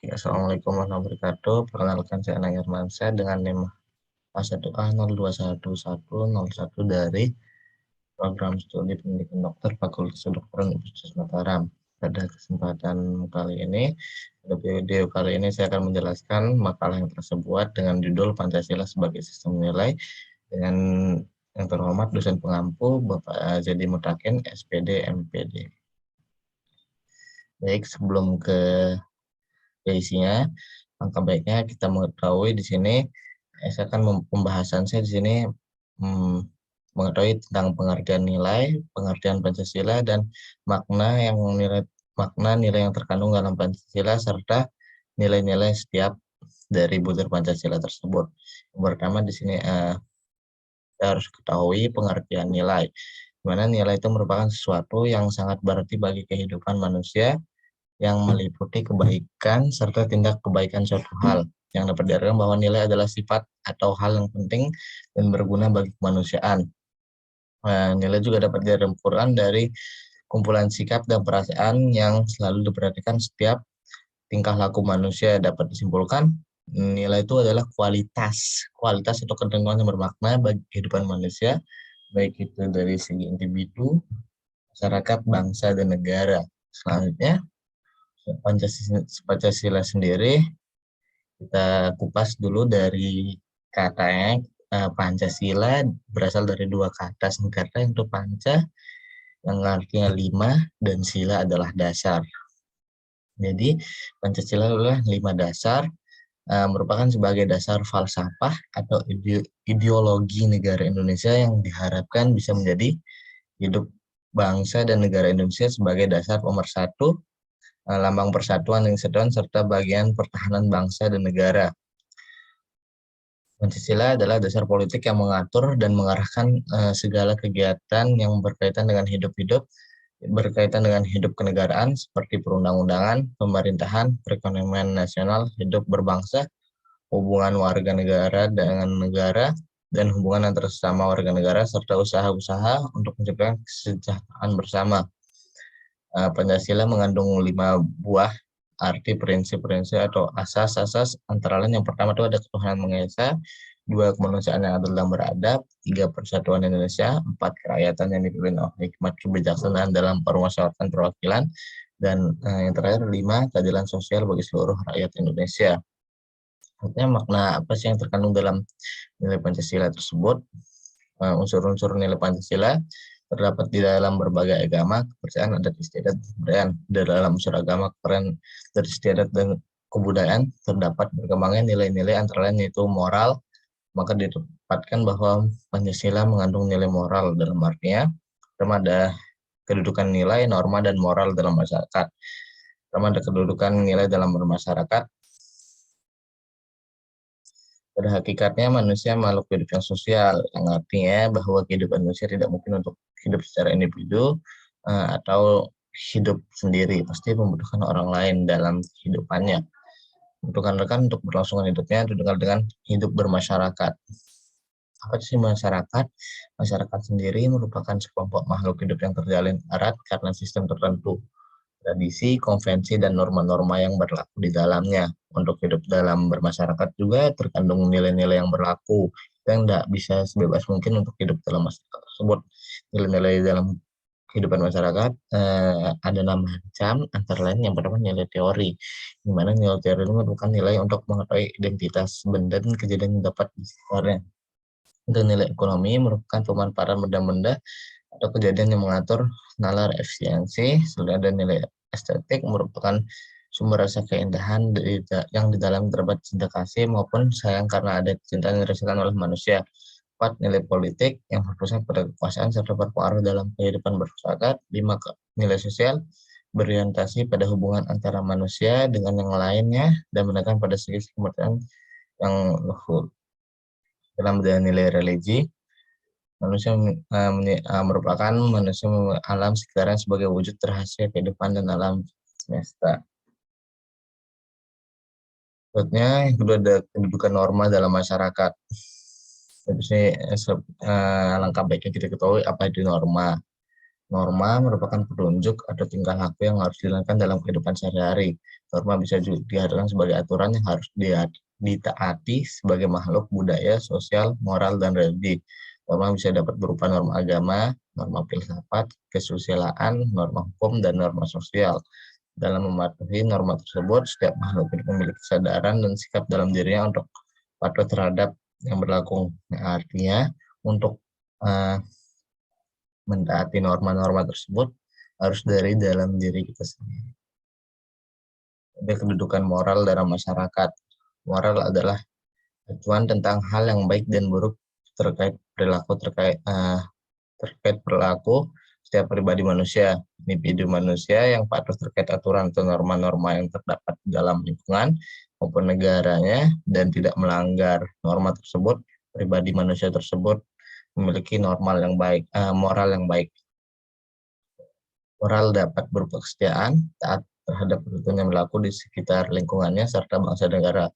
Assalamualaikum warahmatullahi wabarakatuh. Perkenalkan saya Anang Hermansyah dengan NIM A1A021101 dari Program Studi Pendidikan Dokter Fakultas Kedokteran Universitas Mataram. Pada kesempatan kali ini saya akan menjelaskan makalah yang tersebut dengan judul Pancasila sebagai Sistem Nilai dengan yang terhormat dosen pengampu Bapak Jadi Mutakin, SPD, MPD. Baik, sebelum ke isinya, langkah baiknya kita mengetahui di sini, saya akan pembahasan saya di sini mengetahui tentang pengertian nilai, pengertian Pancasila, dan makna nilai yang terkandung dalam Pancasila serta nilai-nilai setiap dari butir Pancasila tersebut. Yang pertama di sini kita harus ketahui pengertian nilai, di mana nilai itu merupakan sesuatu yang sangat berarti bagi kehidupan manusia yang meliputi kebaikan serta tindak kebaikan suatu hal, yang dapat diartikan bahwa nilai adalah sifat atau hal yang penting dan berguna bagi kemanusiaan. Nilai juga dapat dirempukan dari kumpulan sikap dan perasaan yang selalu diperhatikan setiap tingkah laku manusia. Dapat disimpulkan nilai itu adalah kualitas atau ketentuan yang bermakna bagi kehidupan manusia, baik itu dari segi individu, masyarakat, bangsa, dan negara. Selanjutnya, Pancasila sendiri kita kupas dulu dari katanya. Pancasila berasal dari dua kata singkatnya, yaitu panca yang artinya 5 dan sila adalah dasar. Jadi Pancasila adalah 5 dasar, merupakan sebagai dasar falsafah atau ideologi negara Indonesia yang diharapkan bisa menjadi hidup bangsa dan negara Indonesia sebagai dasar pemersatu, lambang persatuan dan kesatuan serta bagian pertahanan bangsa dan negara. Pancasila adalah dasar politik yang mengatur dan mengarahkan segala kegiatan yang berkaitan dengan hidup kenegaraan seperti perundang-undangan, pemerintahan, perekonomian nasional, hidup berbangsa, hubungan warga negara dengan negara, dan hubungan antar sesama warga negara, serta usaha-usaha untuk menciptakan kesejahteraan bersama. Pancasila mengandung 5 buah arti prinsip-prinsip atau asas-asas, antara lain yang pertama itu ada ketuhanan Maha Esa, 2 kemanusiaan yang adil dan beradab, 3 persatuan Indonesia, 4 kerakyatan yang dipimpin oleh hikmat kebijaksanaan dalam permusyawaratan perwakilan, dan yang terakhir 5 keadilan sosial bagi seluruh rakyat Indonesia. Artinya makna apa sih yang terkandung dalam nilai Pancasila tersebut? Unsur-unsur nilai Pancasila terdapat di dalam berbagai agama, kepercayaan, adat istiadat, kebudayaan. Di dalam unsur agama, kepercayaan, adat istiadat, dan kebudayaan terdapat berkembangnya nilai-nilai antara lain yaitu moral. Maka didapatkan bahwa Pancasila mengandung nilai moral, dalam artinya pertama ada kedudukan nilai, norma, dan moral dalam masyarakat. Pertama ada kedudukan nilai dalam bermasyarakat. Pada hakikatnya manusia makhluk hidup yang sosial, yang artinya bahwa kehidupan manusia tidak mungkin untuk hidup secara individu atau hidup sendiri, pasti membutuhkan orang lain dalam kehidupannya. Membutuhkan rekan untuk berlangsungan hidupnya dengan hidup bermasyarakat. Apa sih masyarakat? Masyarakat sendiri merupakan sekelompok makhluk hidup yang terjalin erat karena sistem tertentu, tradisi, konvensi, dan norma-norma yang berlaku di dalamnya. Untuk hidup dalam bermasyarakat juga terkandung nilai-nilai yang berlaku, yang tidak bisa sebebas mungkin untuk hidup dalam masyarakat tersebut. Nilai-nilai dalam kehidupan masyarakat ada 6 macam, antara lain yang pertama nilai teori, di mana nilai teori itu merupakan nilai untuk mengetahui identitas benda dan kejadian yang dapat di sekitarnya. Dan nilai ekonomi merupakan pemanfaatan benda-benda atau kejadian yang mengatur nalar efisiensi. Selanjutnya ada nilai estetik, merupakan sumber rasa keindahan yang di dalam terdapat cinta kasih maupun sayang karena ada kecintaan yang dirasakan oleh manusia. 4. Nilai politik yang berpusat pada kekuasaan serta berpengaruh dalam kehidupan bermasyarakat. 5. Nilai sosial berorientasi pada hubungan antara manusia dengan yang lainnya dan menekan pada segi kemurnian yang luhur. Dalam nilai religi, manusia merupakan manusia alam sekitarnya sebagai wujud rahasia kehidupan dan alam semesta. Berikutnya, yang kedua ada kedudukan norma dalam masyarakat. Jadi langkah baiknya kita ketahui apa itu norma. Norma merupakan petunjuk atau tingkah laku yang harus dilakukan dalam kehidupan sehari-hari. Norma bisa juga diartikan sebagai aturan yang harus ditaati sebagai makhluk budaya, sosial, moral, dan religi. Norma bisa dapat berupa norma agama, norma filsafat, kesusilaan, norma hukum, dan norma sosial. Dalam mematuhi norma tersebut, setiap makhluk hidup memiliki kesadaran dan sikap dalam dirinya untuk patuh terhadap yang berlaku. Nah, artinya untuk uh, mentaati norma-norma tersebut harus dari dalam diri kita sendiri. Ada kedudukan moral dalam masyarakat. Moral adalah acuan tentang hal yang baik dan buruk terkait perilaku setiap pribadi manusia, individu manusia yang patuh terkait aturan atau norma-norma yang terdapat dalam lingkungan maupun negaranya dan tidak melanggar norma tersebut. Pribadi manusia tersebut memiliki moral yang baik. Moral dapat berupa kesetiaan, taat terhadap ketentuan yang berlaku di sekitar lingkungannya, serta bangsa dan negara.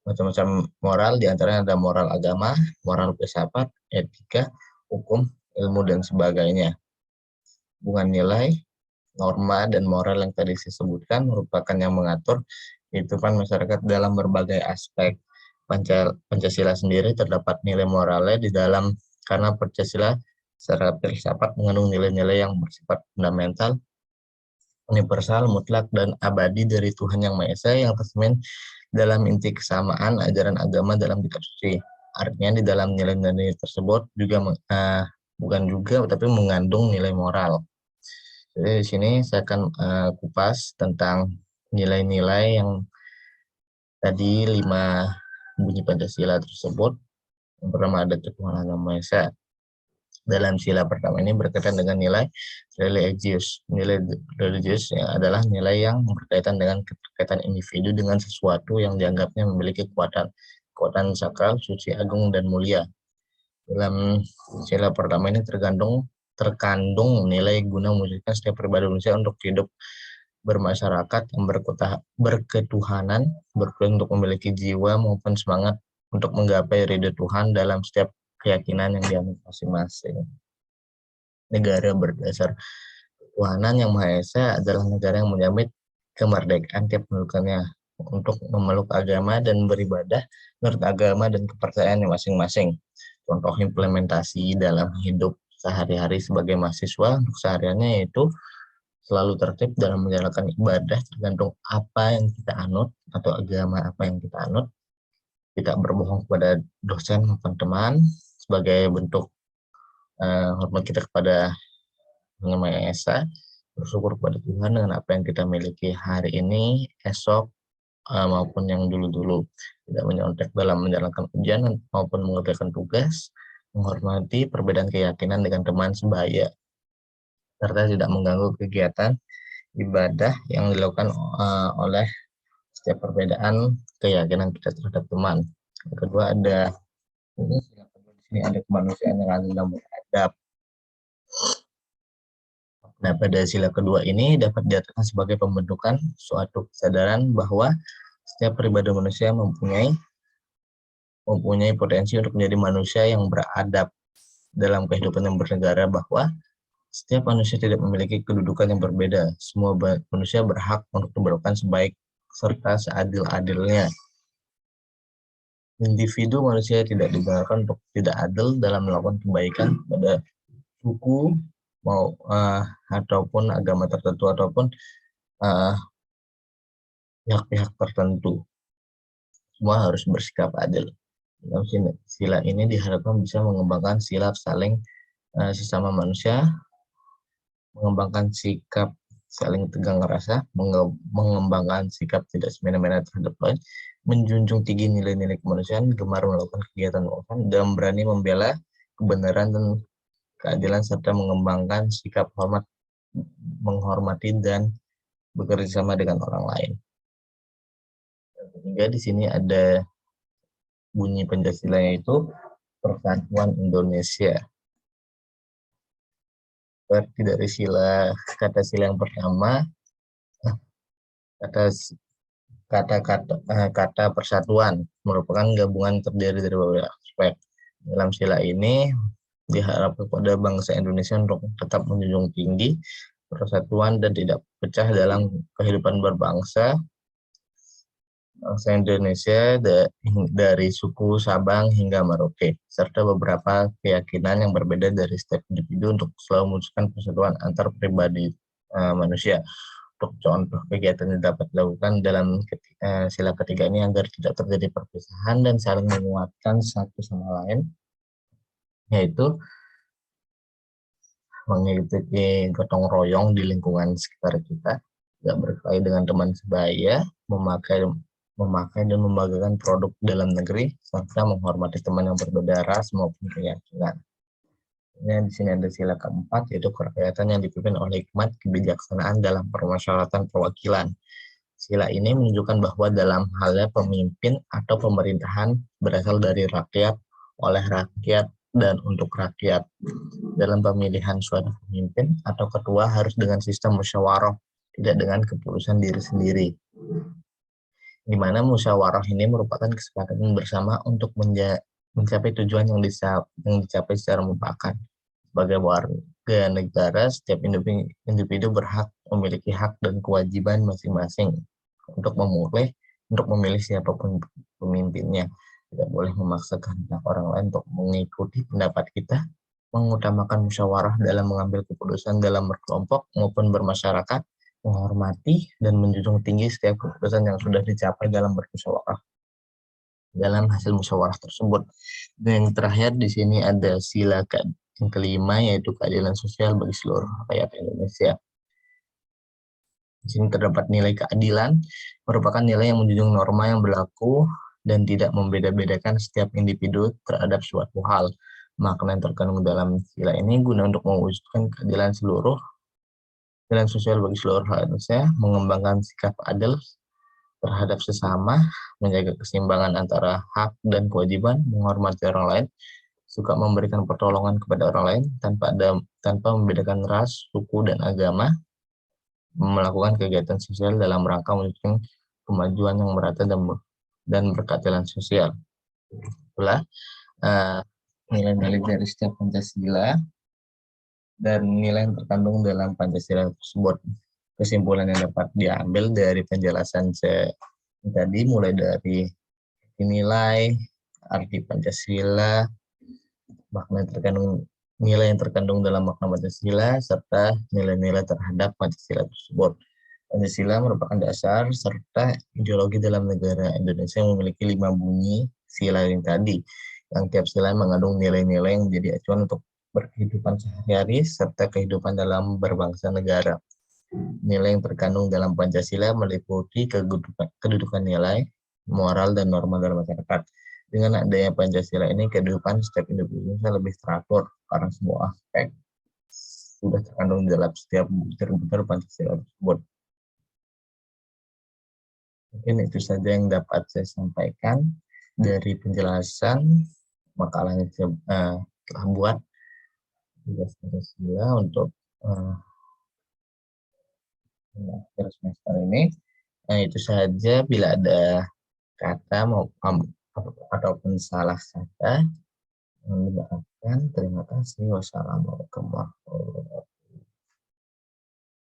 Macam-macam moral, diantaranya ada moral agama, moral filsafat, etika, hukum, ilmu, dan sebagainya. Hubungan nilai, norma, dan moral yang tadi saya sebutkan merupakan yang mengatur kehidupan masyarakat dalam berbagai aspek. Pancasila sendiri terdapat nilai moralnya di dalam, karena Pancasila secara filsafat mengandung nilai-nilai yang bersifat fundamental, universal, mutlak, dan abadi dari Tuhan Yang Maha Esa yang tercermin dalam inti kesamaan ajaran agama dalam kitab suci. Artinya di dalam nilai-nilai tersebut juga bukan juga tapi mengandung nilai moral. Jadi di sini saya akan kupas tentang nilai-nilai yang tadi 5 bunyi Pancasila tersebut. Yang pertama ada Tuhan Yang Maha Esa. Dalam sila pertama ini berkaitan dengan nilai religius. Nilai religius adalah nilai yang berkaitan dengan keterkaitan individu dengan sesuatu yang dianggapnya memiliki kekuatan sakral, suci, agung, dan mulia. Dalam sila pertama ini terkandung nilai guna mewujudkan setiap pribadi manusia untuk hidup bermasyarakat yang berketuhanan, untuk memiliki jiwa maupun semangat untuk menggapai ridho Tuhan dalam setiap keyakinan yang dianut masing-masing. Negara berdasar ketuhanan yang Maha Esa adalah negara yang menjamin kemerdekaan tiap penduduknya untuk memeluk agama dan beribadah menurut agama dan kepercayaan masing-masing. Contoh implementasi dalam hidup sehari-hari sebagai mahasiswa untuk sehariannya yaitu selalu tertib dalam menjalankan ibadah tergantung apa yang kita anut atau agama apa yang kita anut. Tidak berbohong kepada dosen maupun teman sebagai bentuk hormat kita kepada Yang Maha Esa, bersyukur kepada Tuhan dengan apa yang kita miliki hari ini, esok, maupun yang dulu-dulu. Tidak menyontek dalam menjalankan ujian maupun mengerjakan tugas, menghormati perbedaan keyakinan dengan teman sebaya, serta tidak mengganggu kegiatan ibadah yang dilakukan oleh setiap perbedaan keyakinan kita terhadap teman. Yang kedua ada di sini ada kemanusiaan yang adil dan beradab. Nah, pada sila kedua ini dapat diartikan sebagai pembentukan suatu kesadaran bahwa setiap pribadi manusia mempunyai potensi untuk menjadi manusia yang beradab dalam kehidupan yang bernegara, bahwa setiap manusia tidak memiliki kedudukan yang berbeda. Semua manusia berhak untuk diperlakukan sebaik serta seadil-adilnya. Individu manusia tidak dibenarkan untuk tidak adil dalam melakukan kebaikan pada suku ataupun agama tertentu ataupun pihak-pihak tertentu. Semua harus bersikap adil. Dalam sila ini diharapkan bisa mengembangkan sila saling sesama manusia, mengembangkan sikap saling tegang rasa, mengembangkan sikap tidak semena-mena terhadap lain, menjunjung tinggi nilai-nilai kemanusiaan, gemar melakukan kegiatan dan berani membela kebenaran dan keadilan, serta mengembangkan sikap menghormati dan bekerja sama dengan orang lain. Ketiga, di sini ada bunyi Pancasila, yaitu Persatuan Indonesia. Berarti dari kata sila yang pertama, kata persatuan merupakan gabungan terdiri dari beberapa aspek. Dalam sila ini diharapkan kepada bangsa Indonesia untuk tetap menjunjung tinggi persatuan dan tidak pecah dalam kehidupan berbangsa. Bangsa Indonesia dari suku Sabang hingga Merauke, serta beberapa keyakinan yang berbeda dari setiap individu untuk selalu mewujudkan persatuan antar pribadi manusia. Untuk contoh kegiatan yang dapat dilakukan dalam sila ketiga ini agar tidak terjadi perpisahan dan saling menguatkan satu sama lain, yaitu mengikuti gotong royong di lingkungan sekitar kita, tidak berkelahi dengan teman sebaya, memakai dan membanggakan produk dalam negeri, serta menghormati teman yang berbeda ras maupun keyakinan. Di sini ada sila keempat, yaitu kerakyatan yang dipimpin oleh hikmat kebijaksanaan dalam permusyawaratan perwakilan. Sila ini menunjukkan bahwa dalam halnya pemimpin atau pemerintahan berasal dari rakyat, oleh rakyat, dan untuk rakyat. Dalam pemilihan suatu pemimpin atau ketua harus dengan sistem musyawarah, tidak dengan keputusan diri sendiri. Di mana musyawarah ini merupakan kesepakatan bersama untuk mencapai tujuan yang dicapai secara mufakat. Sebagai warga negara, setiap individu berhak memiliki hak dan kewajiban masing-masing untuk memilih siapapun pemimpinnya. Tidak boleh memaksakan orang lain untuk mengikuti pendapat kita, mengutamakan musyawarah dalam mengambil keputusan dalam berkelompok maupun bermasyarakat, menghormati dan menjunjung tinggi setiap keputusan yang sudah dicapai dalam bermusyawarah. Dalam hasil musyawarah tersebut. Dan yang terakhir di sini ada sila yang kelima, yaitu keadilan sosial bagi seluruh rakyat Indonesia. Di sini terdapat nilai keadilan, merupakan nilai yang menjunjung norma yang berlaku dan tidak membeda-bedakan setiap individu terhadap suatu hal. Makna yang terkandung dalam sila ini guna untuk mewujudkan keadilan sosial bagi seluruh rakyat Indonesia, mengembangkan sikap adil terhadap sesama, menjaga keseimbangan antara hak dan kewajiban, menghormati orang lain, suka memberikan pertolongan kepada orang lain tanpa membedakan ras, suku, dan agama, melakukan kegiatan sosial dalam rangka mewujudkan kemajuan yang merata dan berkeadilan sosial. Itulah nilai-nilai dari setiap Pancasila dan nilai yang terkandung dalam Pancasila tersebut. Kesimpulan yang dapat diambil dari penjelasan tadi, mulai dari nilai, arti Pancasila, nilai yang terkandung dalam makna Pancasila, serta nilai-nilai terhadap Pancasila tersebut. Pancasila merupakan dasar serta ideologi dalam negara Indonesia yang memiliki 5 bunyi sila yang tadi, yang tiap sila mengandung nilai-nilai yang menjadi acuan untuk berkehidupan sehari-hari serta kehidupan dalam berbangsa negara. Nilai yang terkandung dalam Pancasila meliputi kedudukan nilai, moral, dan norma dalam masyarakat. Dengan adanya Pancasila ini, kehidupan setiap individu lebih teratur karena semua aspek sudah terkandung dalam setiap butir-butir Pancasila tersebut. Mungkin itu saja yang dapat saya sampaikan dari penjelasan makalah yang saya telah buat tugas Pancasila untuk akhir semester ini. Itu saja. Bila ada kata ataupun salah kata, mohon dimaafkan. Terima kasih. Wassalamualaikum warahmatullahi wabarakatuh.